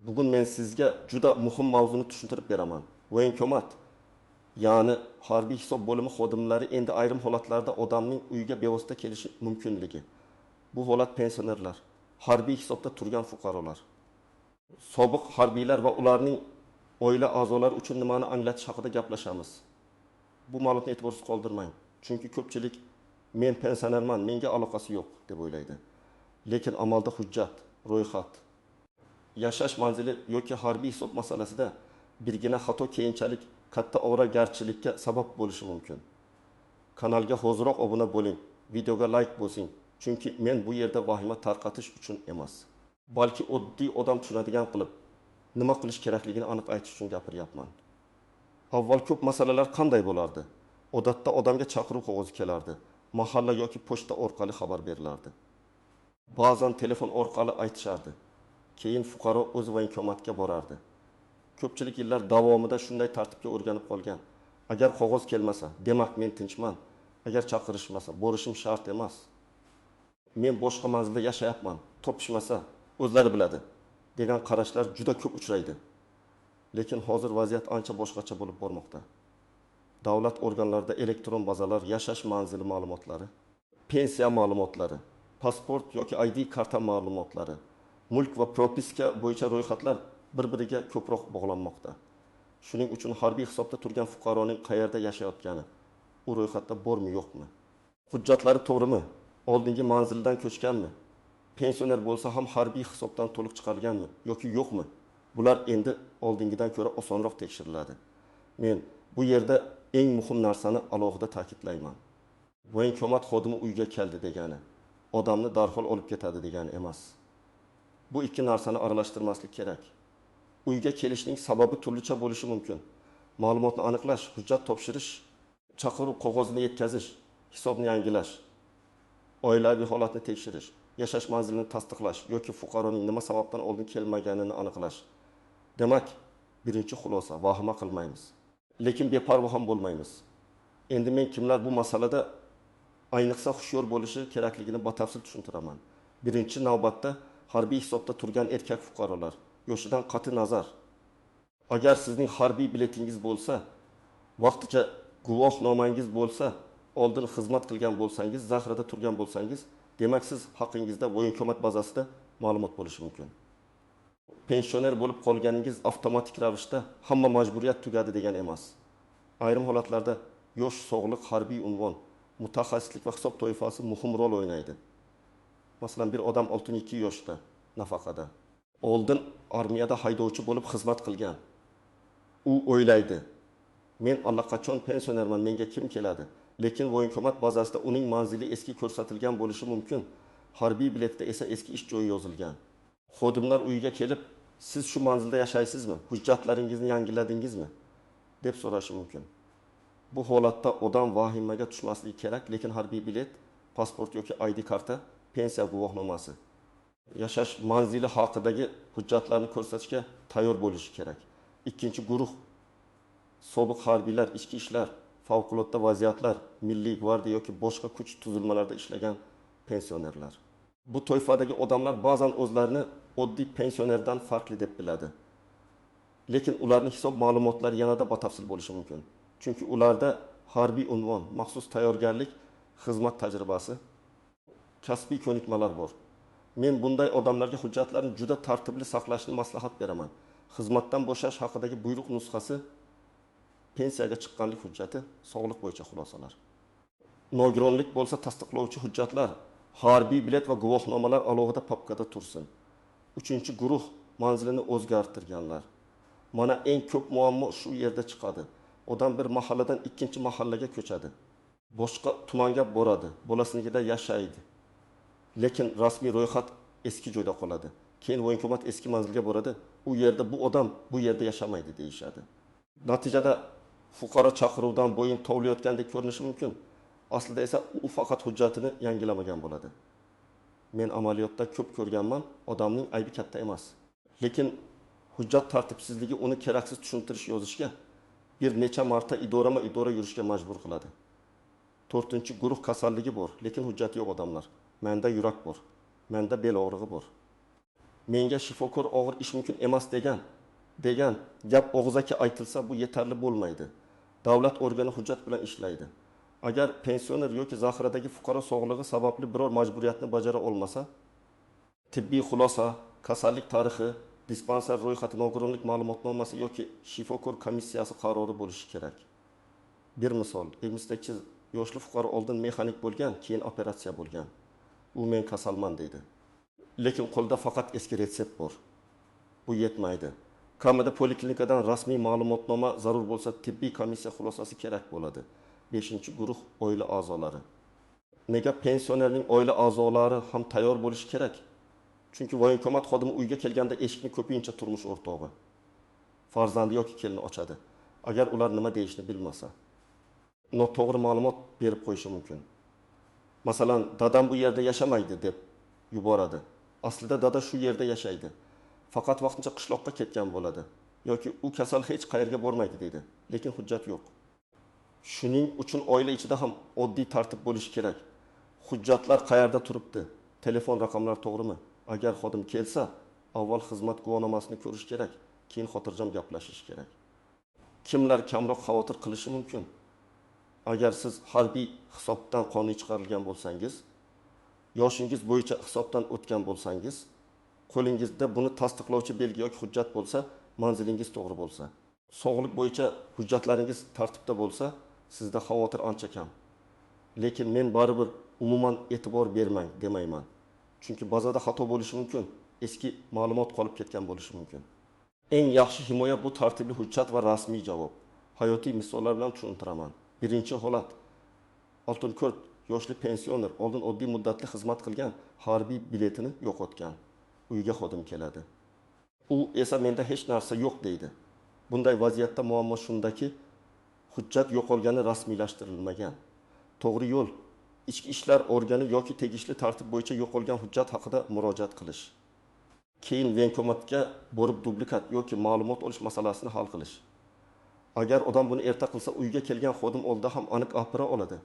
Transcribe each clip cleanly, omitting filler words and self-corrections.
Bugun men sizga juda muhim mavzuni tushuntirib beraman. Voyinkomat, ya'ni harbiy hisob bo'limi xodimlari endi ayrim holatlarda odamning uyiga bevosita kelishi mumkinligi. Bu holat pensionerlar, harbiy hisobda turgan fuqarolar, sobiq harbiylar va ularning oila a'zolari uchun nimani anglatish haqida gaplashamiz. Bu ma'lumotni e'tiborsiz qoldirmang. Chunki ko'pchilik men pensionerman, menga aloqasi yo'q deb o'ylaydi. Lekin amalda hujjat, ro'yxat, yashash manzili yoki harbiy hisob masalasida birgina xato keyinchalik katta ovoragarchilikka sabab bo'lishi mumkin. Kanalga hoziroq obuna bo'ling, videoga like bosing. Chunki men bu yerda vahima tarqatish uchun emas, balki oddiy odam tushunadigan qilib, nima qilish kerakligini aniq aytish uchun gapiryapman. Avval ko'p masalalar qanday bo'lardi? Odatda odamga chaqiruv qog'ozi kelardi. Mahalla yoki pochta orqali xabar berilardi. Ba'zan telefon orqali aytishardi. Keyin fuqaro o'z voyinkomatga borardi. Ko'pchilik yillar davomida shunday tartibga o'rganib qolgan. Agar qog'oz kelmasa, demak men tinchman. Agar chaqirishmasa, borishim shart emas. Men boshqa manzilda yashayapman, topishmasa o'zlari biladi degan qarashlar juda ko'p uchraydi. Lekin hozir vaziyat ancha boshqacha bo'lib bormoqda. Davlat organlarida elektron bazalar, yashash manzili ma'lumotlari, pensiya ma'lumotlari, pasport yoki ID karta ma'lumotlari, mulk va propiska bo'yicha ro'yxatlar bir-biriga ko'proq bog'lanmoqda. Shuning uchun harbiy hisobda turgan fuqaroning qayerda yashayotgani, u ro'yxatda bormi yo'qmi? Hujjatlari to'g'rimi? Oldingi manzildan ko'chganmi? Pensioner bo'lsa ham harbiy hisobdan to'liq chiqarganmi yoki yo'qmi? Bular endi oldingidan ko'ra osonroq tekshiriladi. Men bu yerda eng muhim narsani alohida ta'kidlayman. Voyinkomat xodimi uyga keldi degani, odamni darhol olib ketadi degani emas. Bu ikki narsani aralashtirmaslik kerak. Uyga kelishning sababi turlicha bo'lishi mumkin. Ma'lumotni aniqlash, hujjat topshirish, chaqiruv qog'ozini yetkazish, hisobni yangilash, oilaviy holatni tekshirish, yashash manzilini tasdiqlash yoki fuqaroning nima sababdan oldin kelmaganini aniqlash. Demak, birinchi xulosa, vahima qilmaymiz. Lekin beparvo ham bo'lmaymiz. Endi men kimlar bu masalada ayniqsa hushyor bo'lishi kerakligini batafsil tushuntiraman. Birinchi navbatda harbiy hisobda turgan erkak fuqarolar, yoshidan qat'i nazar. Agar sizning harbiy biletingiz bo'lsa, vaqticha guvohnomangiz bo'lsa, oldin xizmat qilgan bo'lsangiz, zaxirada turgan bo'lsangiz, demak siz haqingizda voyinkomat bazasida ma'lumot bo'lishi mumkin. Pensioner bo'lib qolganingiz avtomatik ravishda hamma majburiyat tugadi degan emas. Ayrim holatlarda yosh, sog'liq, harbiy unvon, mutaxassislik va hisob toifasi muhim rol o'ynaydi. Masalan, bir odam 62 yoshda, nafaqada. Oldin armiyada haydovchi bo'lib xizmat qilgan. U o'ylaydi, men allaqachon pensionerman, menga kim keladi? Lekin voyinkomat bazasida uning manzili eski ko'rsatilgan bo'lishi mumkin. Harbiy biletda esa eski ish joyi yozilgan. Xodimlar uyiga kelib, siz shu manzilda yashaysizmi? Hujjatlaringizni yangiladingizmi? deb so'rashi mumkin. Bu holatda odam vahimaga tushmasligi kerak, lekin harbiy bilet, pasport yoki ID karta, pensiya guvohnomasi, yashash manzili haqidagi hujjatlarni ko'rsatishga tayyor bo'lishi kerak. Ikkinchi guruh sobiq harbiylar, ichki ishlar, favqulodda vaziyatlar, milliy gvardiya yoki boshqa kuch tuzilmalarida ishlagan pensionerlar. Bu toifadagi odamlar ba'zan o'zlarini oddiy pensionerdan farqli deb biladi. Lekin ularning hisob ma'lumotlari yanada batafsil bo'lishi mumkin. Chunki ularda harbiy unvon, maxsus tayyorgarlik, xizmat tajribasi, kasbiy ko'nikmalar bor. Men bunday odamlarga hujjatlarni juda tartibli saqlashni maslahat beraman. Xizmatdan bo'shash haqidagi buyruq nusxasi, pensiyaga chiqqanlik hujjati, sog'liq bo'yicha xulosalar. Nogironlik bo'lsa tasdiqlovchi hujjatlar, harbiy bilet va guvohnomalar alohida papkada tursin. Uchinchi guruh manzilini o'zgartirganlar. Mana eng ko'p muammo shu yerda chiqadi. Odam bir mahalladan ikkinchi mahallaga ko'chadi. Boshqa tumanga boradi, bolasinikida yashaydi. Lekin rasmiy ro'yxat eski joyda qoladi. Keyin voyinkomat eski manzilga boradi. U yerda bu odam bu yerda yashamaydi deyishadi. Natijada fuqaro chaqiruvdan bo'yin tovlayotgandek ko'rinishi mumkin. Aslida esa u faqat hujjatini yangilamagan bo'ladi. Men amaliyotda ko'p ko'rganman, odamning aybi katta emas. Lekin hujjat tartibsizligi uni keraksiz tushuntirish yozishga bir necha marta idora yurishga majbur qiladi. 4-guruh kasalligi bor, lekin hujjati yo'q odamlar. Menda yurak bor, menda bel og'rig'i bor. menga shifokor og'ir ish mumkin emas degan gap og'zaki aytilsa bu yetarli bo'lmaydi. Davlat organi hujjat bilan ishlaydi. Agar pensioner yoki zaxiradagi fuqaro sog'lig'i sababli biror majburiyatni bajara olmasa, tibbiy xulosa, kasallik tarixi, dispanser ro'yxati, nogironlik ma'lumotnomasi yoki shifokor komissiyasi qarori bo'lishi kerak. Bir misol, 28 yoshli fuqaro oldin mexanik bo'lgan, keyin operatsiya bo'lgan. U men kasalman deydi. Lekin qo'lda faqat eski retsept bor. Bu yetmaydi. Kamida poliklinikadan rasmiy ma'lumotnoma zarur bo'lsa, tibbiy komissiya xulosasi kerak bo'ladi. 5-guruh oila a'zolari. Nega pensionerning oila a'zolari ham tayyor bo'lishi kerak? Chunki voyinkomat xodimi uyga kelganda eshikni ko'pincha turmush o'rtog'i, farzandi yoki kelini ochadi. Agar ular nima deyishni bilmasa, noto'g'ri ma'lumot berib qo'yishi mumkin. Masalan, dadam bu yerda yashamaydi deb yuboradi. Aslida dada shu yerda yashaydi. Faqat vaqtincha qishloqqa ketgan bo'ladi yoki u kasal hech qayerga bormaydi deydi, lekin hujjat yo'q. Shuning uchun oila ichida ham oddiy tartib bo'lishi kerak. Hujjatlar qayerda turibdi? Telefon raqamlari to'g'rimi? Agar xodim kelsa, avval xizmat guvohnomasini ko'rish kerak, keyin xotirjam gaplashish kerak. Kimlar kamroq xavotir qilishi mumkin? Agar siz harbiy hisobdan qonuniy chiqarilgan bo'lsangiz, yoshingiz bo'yicha hisobdan o'tgan bo'lsangiz, qo'lingizda buni tasdiqlovchi belgi yoki hujjat bo'lsa, manzilingiz to'g'ri bo'lsa, sog'liq bo'yicha hujjatlaringiz tartibda bo'lsa, sizda xavotir ancha kam. Lekin men baribir umuman e'tibor bermang demayman. Chunki bazada xato bo'lishi mumkin, eski ma'lumot qolib ketgan bo'lishi mumkin. Eng yaxshi himoya bu tartibli hujjat va rasmiy javob. Hayotiy misollar bilan tushuntiraman. Birinchi holat. Oltinko'l yoshli pensioner oldin oddiy muddatli xizmat qilgan, harbiy biletini yo'qotgan. Uyga xodim keladi. U esa menda hech narsa yo'q deydi. Bunday vaziyatda muammo shundaki, hujjat yo'qolgani rasmiylashtirilmagan. To'g'ri yo'l ichki ishlar organi yoki tegishli tartib bo'yicha yo'qolgan hujjat haqida murojaat qilish. Keyin voyinkomatga borib dublikat yoki ma'lumot olish masalasini hal qilish. Agar odam buni erta qilsa, uyga kelgan xodim oldida ham aniq apira oladi.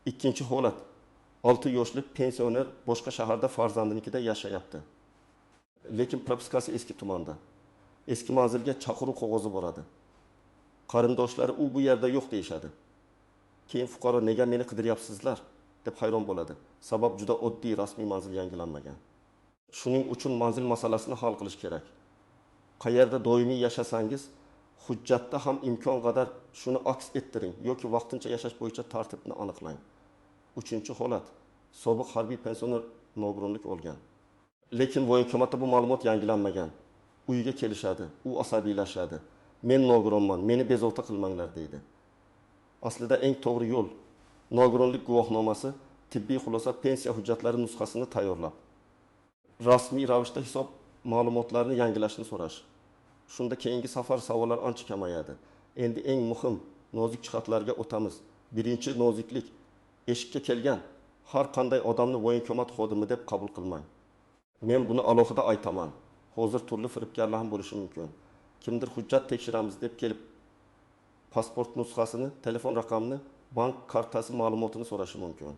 Ikkinchi holat. 6 yoshli pensioner boshqa shaharda farzandinikida yashayapti. Lekin propiskasi eski tumanda. Eski manzilga chaqiruv qog'ozi boradi. Qarindoshlari u bu yerda yo'q deyshadi. Keyin fuqaro nega meni qidiryapsizlar deb hayron bo'ladi. Sabab juda oddiy, rasmiy manzil yangilanmagan. Shuning uchun manzil masalasini hal qilish kerak. Qayerda doimiy yashasangiz, hujjatda ham imkon qadar shuni aks ettiring yoki vaqtincha yashash bo'yicha tartibni aniqlang. 3-holat. Sobiq harbiy pensioner nogironlik olgan. Lekin voyinkomatda bu ma'lumot yangilanmagan. Uyga kelishadi, u asabiylashadi. Men nogironman, meni bezovta qilmanglar deydi. Aslida eng to'g'ri yo'l nogironlik guvohnomasi, tibbiy xulosa, pensiya hujjatlari nusxasini tayyorlab, rasmiy ravishda hisob ma'lumotlarini yangilashni so'rash. Shunda keyingi safar savollar ancha kamayadi. Endi eng muhim nozik jihatlarga o'tamiz. Birinchi noziklik. Eshikka kelgan har qanday odamni voyinkomat xodimi deb qabul qilmang. Men buni alohida aytaman. Hozir turli firibgarlar ham bo'lishi mumkin. Kimdir hujjat tekshiramiz deb kelib, pasport nusxasini, telefon raqamini, bank kartasi ma'lumotini so'rashi mumkin.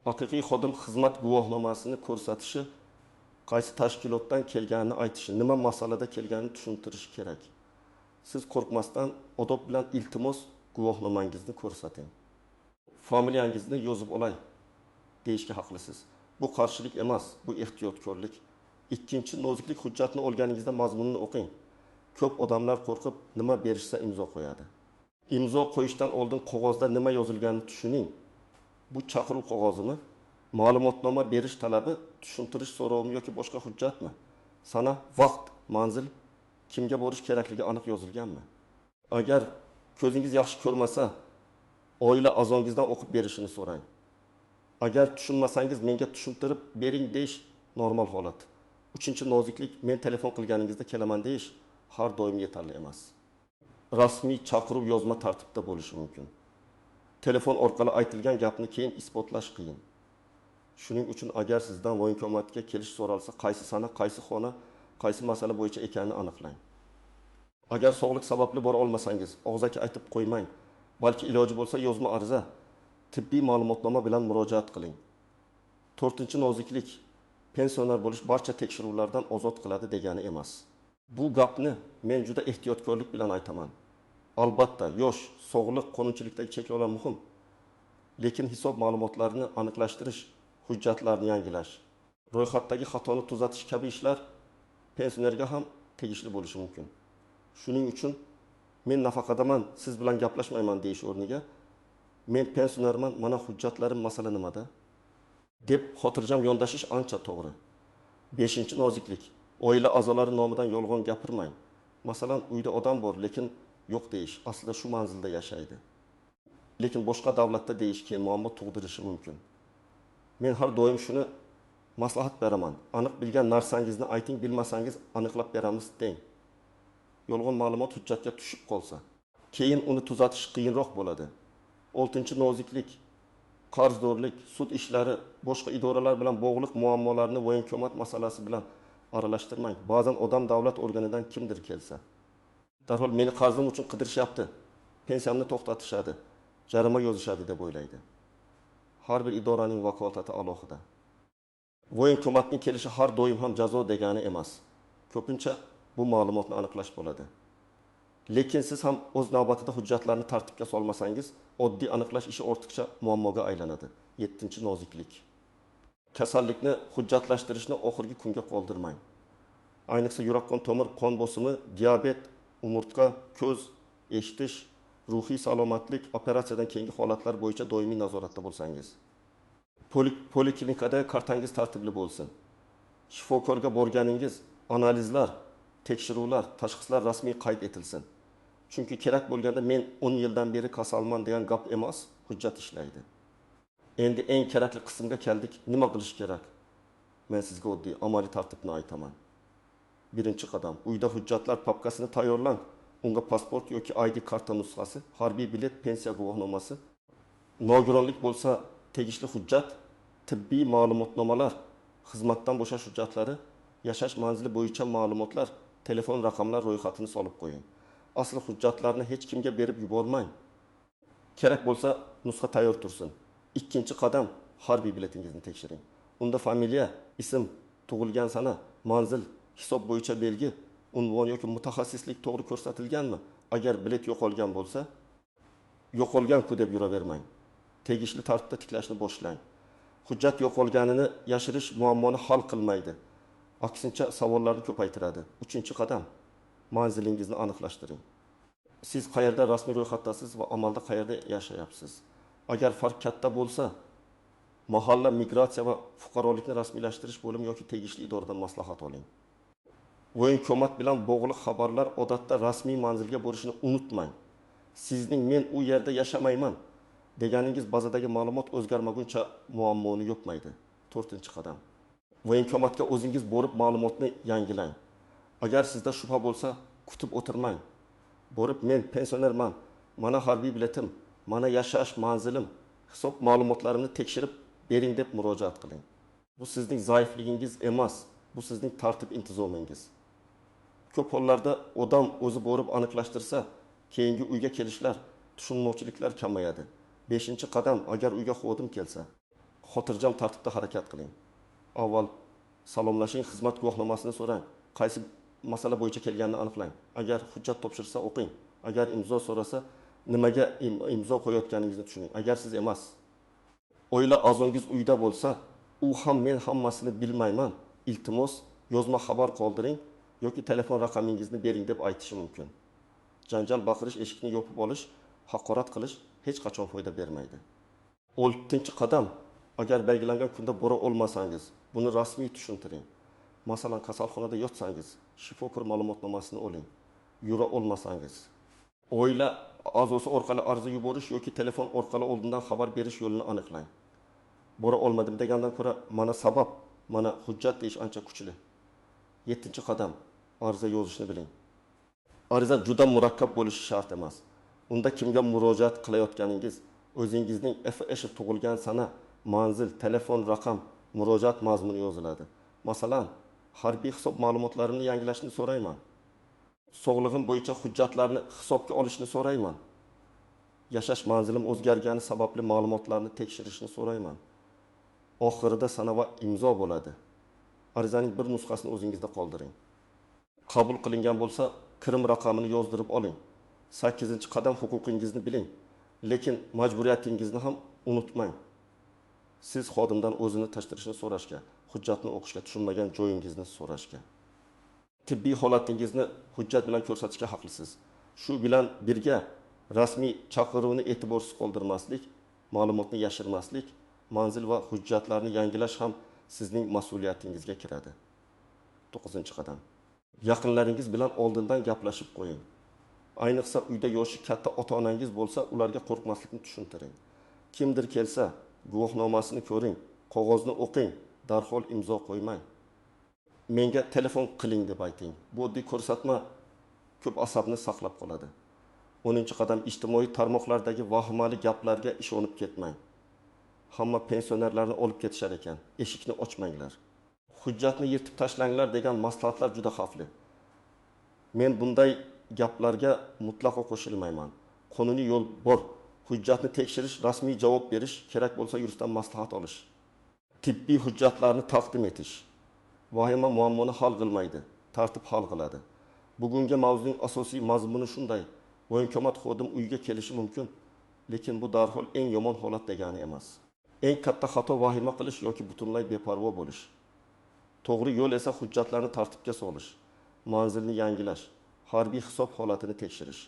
Haqiqiy xodim xizmat guvohnomasini ko'rsatishi, qaysi tashkilotdan kelganini aytishi, nima masalada kelganini tushuntirishi kerak. Siz qo'rqmasdan odob bilan iltimos guvohnomangizni ko'rsating. Familiyangizni yozib olay deyishga haqlisiz. Bu qarshilik emas, bu ehtiyotkorlik. Ikkinchi noziklik hujjatni olganingizda mazmunini o'qing. Ko'p odamlar qo'rqib nima berishsa imzo qo'yadi. Imzo qo'yishdan oldin qog'ozda nima yozilganini tushuning. Bu chaqiruv qog'ozimi, ma'lumotnoma berish talabi, tushuntirish so'rovimi yoki boshqa hujjatmi? Sana, vaqt, manzil, kimga borish kerakligi aniq yozilganmi? Agar ko'zingiz yaxshi ko'rmasa, oila a'zongizdan o'qib berishini so'rang. Agar tushunmasangiz menga tushuntirib bering deyish normal holat. 3-noziklik, men telefon qilganingizda kelaman deyish har doim yetarli emas. Rasmiy chaqiruv yozma tartibda bo'lishi mumkin. Telefon orqali aytilgan gapni keyin isbotlash qiyin. Shuning uchun agar sizdan voyinkomatga kelish so'ralsa, qaysi sana, qaysi xona, qaysi masala bo'yicha ekanini aniqlang. Agar sog'liq sababli bora olmasangiz, og'zaki aytib qo'ymang. Balki iloji bo'lsa yozma ariza, tibbiy ma'lumotnoma bilan murojaat qiling. 4-noziklik. pensioner bo'lish barcha tekshiruvlardan ozod qiladi degani emas. Bu gapni men juda ehtiyotkorlik bilan aytaman. Albatta, yosh, sog'liq, qonunchilikdagi cheklovlar muhim. Lekin hisob ma'lumotlarini aniqlashtirish, hujjatlarni yangilash, ro'yxatdagi xatoni tuzatish kabi ishlar pensionerga ham tegishli bo'lishi mumkin. Shuning uchun men nafaqadaman, siz bilan gaplashmayman deyish o'rniga men pensionerman, mana hujjatlarim, masala nimada deb xotirjam yondashish ancha to'g'ri. 5-noziklik. Oila a'zolari nomidan yolg'on gapirmang. Masalan, uyda odam bor, lekin yo'q deyish, aslida shu manzilda yashaydi. Lekin boshqa davlatda deyish keyin muammo tug'dirishi mumkin. Men har doim shuni maslahat beraman. Aniq bilgan narsangizni ayting, bilmasangiz aniqlab beramiz deng. Yolg'on ma'lumot hujjatga tushib qolsa, keyin uni tuzatish qiyinroq bo'ladi. 6-noziklik, qarzdorlik, sud ishlari, boshqa idoralar bilan bog'liq muammolarni voyinko'mat masalasi bilan aralashtirmang. Ba'zan odam davlat organidan kimdir kelsa, darhol meni qarzim uchun qidirishyapti, pensiyamni to'xtatishadi, jarima yozishadi deb o'ylaydi. Har bir idoraning vakolati alohida. Voyinko'matning kelishi har doim ham jazo degani emas. Ko'pincha bu ma'lumotni aniqlash bo'ladi. Lekin siz ham o'z navbatida hujjatlarni tartibga solmasangiz, oddiy aniqlash ishi ortiqcha muammoga aylanadi. 7-noziklik. Kasallikni hujjatlashtirishni oxirgi kunga qoldirmang. Ayniqsa yurak-qon tomir, qon bosimi, diabet, umurtqa, ko'z, eshitish, ruhiy salomatlik, operatsiyadan keyingi holatlar bo'yicha doimiy nazoratda bo'lsangiz. Poliklinikada kartangiz tartibli bo'lsin. Shifokorga borganingiz, analizlar, tekshiruvlar, tashxislar rasmiy qayd etilsin. Chunki kerak bo'lganda men 10 yildan beri kasalman degan gap emas, hujjat ishlaydi. Endi eng kerakli qismga keldik. Nima qilish kerak? Men sizga oddiy amaliy tartibni aytaman. Birinchi qadam, uyda hujjatlar papkasini tayyorlang. Unga pasport yoki ID karta nusxasi, harbiy bilet, pensiya guvohnomasi, nogironlik bo'lsa tegishli hujjat, tibbiy ma'lumotnomalar, xizmatdan bo'shash hujjatlari, yashash manzili bo'yicha ma'lumotlar, telefon raqamlar ro'yxatini solib qo'ying. Asl hujjatlarni hech kimga berib yubormang. Kerak bo'lsa nusxa tayyor tursin. Ikkinchi qadam, harbiy biletingizni tekshiring. Unda familiya, ism, tug'ilgan sana, manzil, hisob bo'yicha belgi, unvon yoki mutaxassislik to'g'ri ko'rsatilganmi? Agar bilet yo'qolgan bo'lsa, yo'qolgan-ku deb yuravermang. Tegishli tartibda tiklashni boshlang. Hujjat yo'qolganini yashirish muammoni hal qilmaydi. Aksincha savollarni ko'paytiradi. 3-qadam, manzilingizni aniqlashtiring. Siz qayerda rasmiy ro'yxatdasiz va amalda qayerda yashayapsiz? Agar farq katta bo'lsa, mahalla migratsiya va fuqarolikni rasmiylashtirish bo'limi yoki tegishli idoradan maslahat oling. Voyinko'mat bilan bog'liq xabarlar odatda rasmiy manzilga borishini unutmang. Sizning men u yerda yashamayman deganingiz bazadagi ma'lumot o'zgarmaguncha muammoni yopmaydi. 4-qadam. Voyinko'matga o'zingiz borib ma'lumotni yangilang. Agar sizda shubha bo'lsa, kutib o'tirmang. Borib men pensionerman, mana harbiy biletim, mana yashash manzilim, hisob ma'lumotlarimni tekshirib bering deb murojaat qiling. Bu sizning zaifligingiz emas, bu sizning tartib intizomingiz. Ko'p hollarda odam o'zi borib aniqlashtirsa, keyingi uyga kelishlar, tushunmovchiliklar kamayadi. 5-qadam, agar uyga xodim kelsa, xotirjam tartibda harakat qiling. Avval salomlashing, xizmat guvohnomasini so'rang, qaysi masala bo'yicha kelganini aniqlang. Agar hujjat topshirsa o'qing, agar imzo so'rasa, nimaga imzo qo'yayotganingizni tushuning. Agar siz emas, oila a'zongiz uyda bo'lsa, u ham men hammasini bilmayman, iltimos yozma xabar qoldiring yoki telefon raqamingizni bering deb aytishi mumkin. Janjal baqirish, eshikni yopib olish, haqorat qilish hech qachon foyda bermaydi. 6-qadam, agar belgilangan kunda bora olmasangiz, buni rasmiy tushuntiring. Masalan, kasalxonada yotsangiz, shifokor ma'lumotnomasini oling. Yura olmasangiz, oila a'zosi orqali ariza yuborish yoki telefon orqali oldindan xabar berish yo'lini aniqlang. Bora olmadim degandan ko'ra, mana sabab, mana hujjat deyish ancha kuchli. 7-qadam, ariza yozishni biling. Ariza juda murakkab bo'lishi shart emas. Unda kimga murojaat qilayotganingiz, o'zingizning FIsh tug'ilgan sana, manzil, telefon raqam, murojaat mazmuni yoziladi. Masalan, harbiy hisob ma'lumotlarini yangilashni so'rayman. Sog'lig'im bo'yicha hujjatlarni hisobga olishni so'rayman. Yashash manzilim o'zgargani sababli ma'lumotlarni tekshirishni so'rayman. Oxirida sana va imzo bo'ladi. arizaning bir nusxasini o'zingizda qoldiring. Qabul qilingan bo'lsa, kirim raqamini yozdirib oling. 8-qadam huquqingizni biling, lekin majburiyatingizni ham unutmang. Siz xodimdan o'zini tashtirishni so'rashga, hujjatni o'qishga, tushunmagan joyingizni so'rashga. Tibbiy holatingizni hujjat bilan ko'rsatishga haqlisiz. Shu bilan birga rasmiy chaqiruvni e'tiborsiz qoldirmaslik, ma'lumotni yashirmaslik, manzil va hujjatlarni yangilash ham sizning mas'uliyatingizga kiradi. 9-qadam. Yaqinlaringiz bilan oldindan gaplashib qo'ying. Ayniqsa uyda yoshi katta ota-onangiz bo'lsa, ularga qo'rqmaslikni tushuntiring. Kimdir kelsa, guvohnomasini ko'ring, qog'ozni o'qing, darhol imzo qo'ymang. Menga telefon qiling deb ayting. Bu oddiy ko'rsatma ko'p asabni saqlab qoladi. 10-qadam. Ijtimoiy tarmoqlardagi vahimali gaplarga ishonib ketmang. Hamma pensionerlarni olib ketishar ekan. Eshikni ochmanglar. Hujjatni yirtib tashlanglar degan maslahatlar juda xavfli. Men bunday gaplarga mutlaqo qo'shilmayman. Qonuniy yo'l bor. Hujjatni tekshirish, rasmiy javob berish, kerak bo'lsa yuristdan maslahat olish. Tibbiy hujjatlarni taqdim etish. Vahima muammoni hal qilmaydi, tartib hal qiladi. Bugungi mavzuning asosiy mazmuni shunday. Voyinkomat xodim uyga kelishi mumkin, lekin bu darhol eng yomon holat degani emas. Eng katta xato vahima qilish yoki butunlay beparvo bo'lish. To'g'ri yo'l esa hujjatlarni tartibga solish, manzilni yangilash, harbiy hisob holatini tekshirish.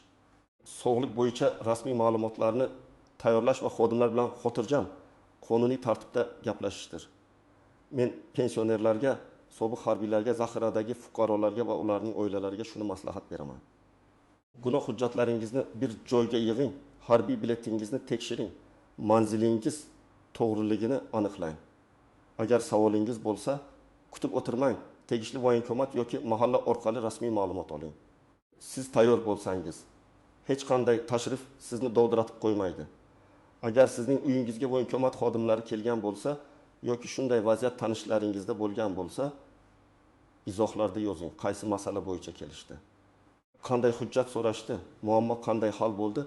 Sog'liq bo'yicha rasmiy ma'lumotlarni tayyorlash va xodimlar bilan xotirjam, qonuniy tartibda gaplashishdir. Men pensionerlarga, sobiq harbiylarga, zaxiradagi fuqarolarga va ularning oilalariga shuni maslahat beraman. Gunoh hujjatlaringizni bir joyga yig'ing, harbiy biletingizni tekshiring, manzilingiz to'g'riligini aniqlang. Agar savolingiz bo'lsa, kutib o'tirmang, tegishli voyinkomat yoki mahalla orqali rasmiy ma'lumot oling. Siz tayyor bo'lsangiz, hech qanday tashrif sizni dovdiratib qo'ymaydi. Agar sizning uyingizga voyinkomat xodimlari kelgan bo'lsa yoki shunday vaziyat tanishlaringizda bo'lgan bo'lsa, izohlarda yozing, qaysi masala bo'yicha kelishdi. Qanday hujjat so'rashdi, muammo qanday hal bo'ldi?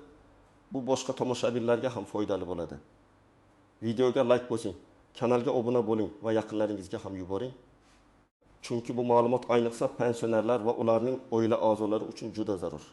Bu boshqa tomoshabinlarga ham foydali bo'ladi. Videoga like bosing, kanalga obuna bo'ling va yaqinlaringizga ham yuboring. Chunki bu ma'lumot ayniqsa pensionerlar va ularning oila a'zolari uchun juda zarur.